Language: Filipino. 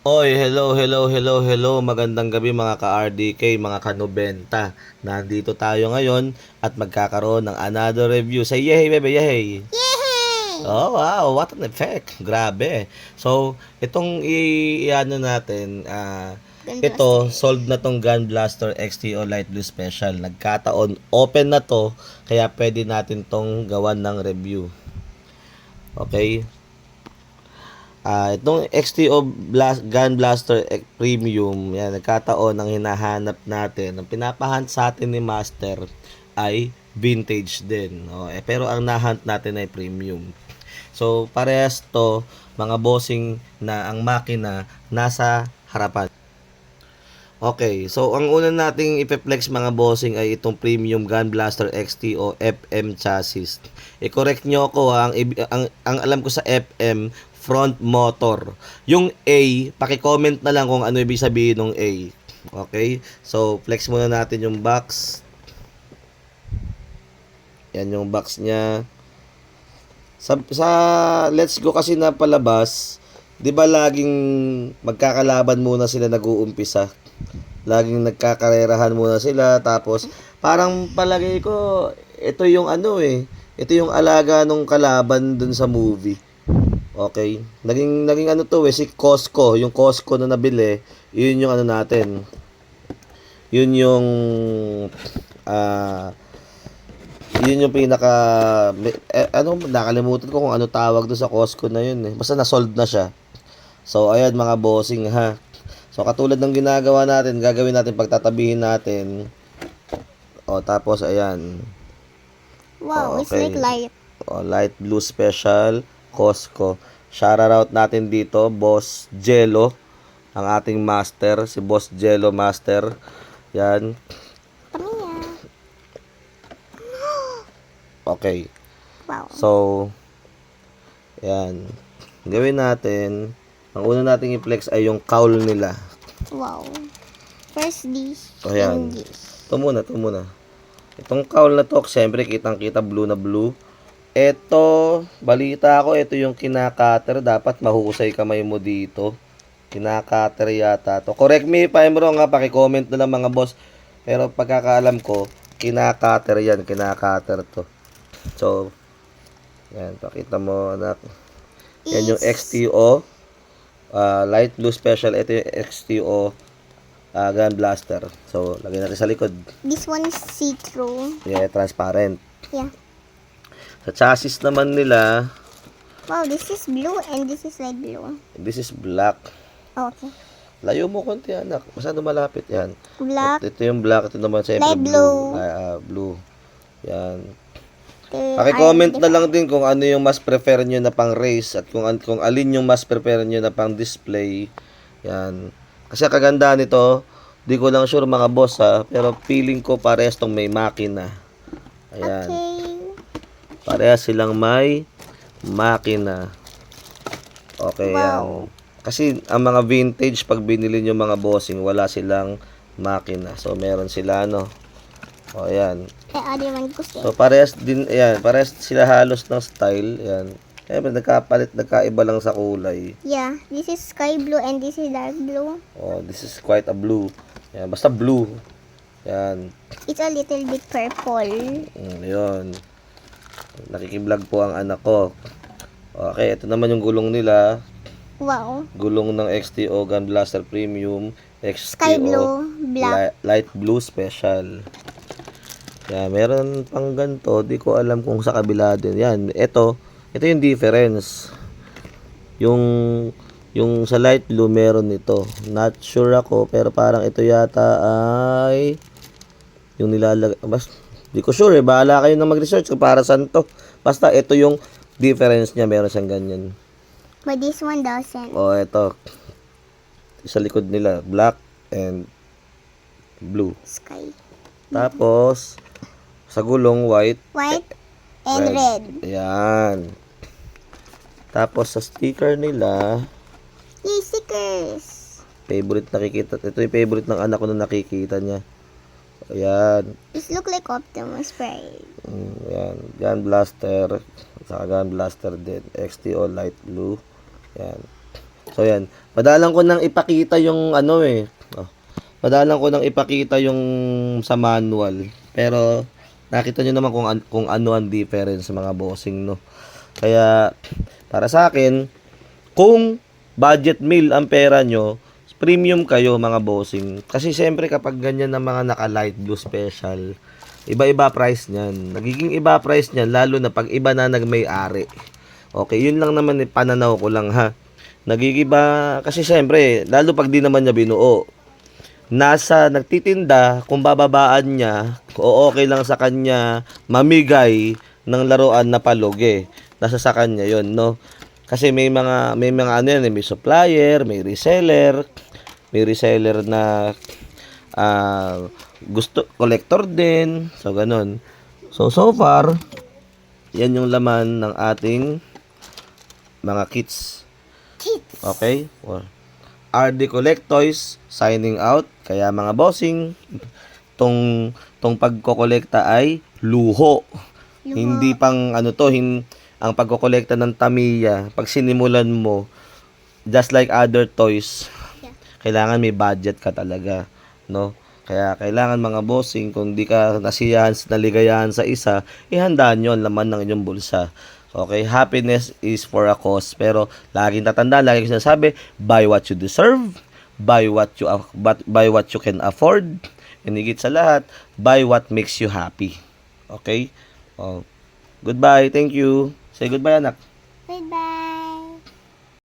Oy, hello, magandang gabi mga ka-RDK, mga kanobenta. Nandito tayo ngayon at magkakaroon ng another review. Say yehey, bebe, yehey! Yay! Oh, wow, what an effect. Grabe. So, itong i-ano natin, ito, Gunbuster. sold na tong Gun Blaster XTO Light Blue Special. Nagkataon, open na to, kaya pwede natin tong gawan ng review. Okay? Itong XTO Gun Blaster Premium, yan, nagkataon ang hinahanap natin. Ang pinapahunt sa atin ni Master ay vintage din. Pero ang nahunt natin ay premium. So, parehas to, mga bossing na ang makina nasa harapan. Okay, so ang una nating ipe-flex mga bossing ay itong Premium Gun Blaster XT o FM chassis. I-correct nyo ako ang alam ko sa FM, front motor. Yung A, paki-comment na lang kung ano ibig sabihin ng A. Okay? So, flex muna natin yung box. Yan yung box niya. Sa Let's Go kasi na palabas, 'di ba laging magkakalaban muna sila nag-uumpisa. Laging nagkakarerahan muna sila tapos parang palagay ko ito yung ito yung alaga nung kalaban dun sa movie. Okay? Naging ano to si Costco, yung Costco na nabili, yun yung ano natin. Yun yung ah yun yung pinaka nakalimutan ko kung ano tawag doon sa Costco na yun eh. Basta na-sold na siya. So ayan mga bossing ha. So katulad ng ginagawa natin, gagawin natin pagtatabihin natin. Tapos ayan. Wow, it's Okay. like light. Light blue special Costco. Shoutout natin dito, Boss Jello, ang ating master, si Boss Jello Master. Yan. Tamiya. Okay. Wow. So, yan. Gawin natin, ang una nating i-flex ay yung cowl nila. Wow. First this. Ayan. And this. Ito muna. Itong cowl na to, siyempre kitang-kita blue na blue. Ito, balita ko, ito yung kinakater. Dapat mahusay kamay mo dito. Kinakater yata to. Correct me if I'm wrong ha, paki-comment na lang mga boss. Pero pagkakaalam ko, kinakater yan, kinakater to. So, yan, pakita mo anak. Yan yung XTO light blue special. Ito yung XTO Gun Blaster. So, lagyan natin sa likod. This one is see-through. Yeah, transparent. Yeah. Sa chassis naman nila, Wow, this is blue and this is light blue. this is black. Okay. Layo mo konti anak. Masyado malapit yan. Black. Ito yung black. Ito naman siyempre Light blue. Blue. Yan. The Paki-comment iron na lang din kung ano yung mas prefer nyo na pang race at kung alin yung mas prefer nyo na pang display. Yan. Kasi kaganda nito, di ko lang sure mga boss ha, pero feeling ko parehas tong may makina. Ayan. Okay. Parehas silang may makina. Okay, Wow. yan. Kasi ang mga vintage pag binili nyo mga bossing, wala silang makina. So meron sila ayan. Other one ko siya. So parehas din, ayan, parehas sila halos ng style, ayan. Nagkaiba lang sa kulay. Yeah, this is sky blue and this is dark blue. This is quite a blue. Ayan, basta blue. Ayan. It's a little bit purple. Yun. Nakikiblog po ang anak ko. Okay, ito naman yung gulong nila. Wow. Gulong ng XTO Gun Blaster Premium. Sky XTO blue, black. Light Blue Special. Yan, meron pang ganito. Di ko alam kung sa kabila din. Yan, ito yung difference. Yung sa light blue meron ito. Not sure ako, pero parang ito yata ay yung nilalagay. Di ko sure bahala kayo na mag-research kung para saan to. Basta ito yung difference niya, meron siyang ganyan. But this one doesn't. Ito. Sa likod nila, black and blue. Sky. Tapos, sa gulong, white. White and red. Ayan. Tapos, sa sticker nila, Yay, stickers! favorite nakikita. Ito yung favorite ng anak ko na nakikita niya. Ayan. This look like Optimus Prime. Ayan. Gun Blaster. Saka Gun Blaster din. XTO Light Blue. Ayan. So, yan. Madalang ko nang ipakita yung ano eh. Oh. Madalang ko nang ipakita yung sa manual. Pero, nakita nyo naman kung ano ang difference mga bossing, no? Kaya, para sa akin, kung budget meal ang pera nyo, premium kayo mga bossing. Kasi siyempre kapag ganyan na mga naka light blue special, iba-iba price niyan. Nagiging iba price niyan lalo na pag iba na nagmay-ari. Okay, yun lang naman pananaw ko lang ha. Nagigiba kasi siyempre, lalo pag di naman niya binuo. Nasa nagtitinda kung bababaan niya o okay lang sa kanya mamigay ng laruan na palog eh. Nasa sa kanya yon, no? Kasi may mga ano yan, may supplier, may reseller na gusto collector din. So ganun. So far, yan yung laman ng ating mga kits. Okay? RD Collectoys signing out. Kaya mga bossing, tong pagkokolekta ay luho. Hindi pang ano to, ang pagkokolekta ng Tamiya, pag sinimulan mo, just like other toys, kailangan may budget ka talaga, no? Kaya kailangan mga bossing, kung di ka naligayahan sa isa, ihandaan nyo ang laman ng inyong bulsa. Okay, happiness is for a cause. Pero laging tatanda, lagi ko sinasabi, buy what you deserve, buy what you can afford, and higit sa lahat, buy what makes you happy. Okay? Oh. Goodbye, thank you. Say goodbye, anak. Goodbye.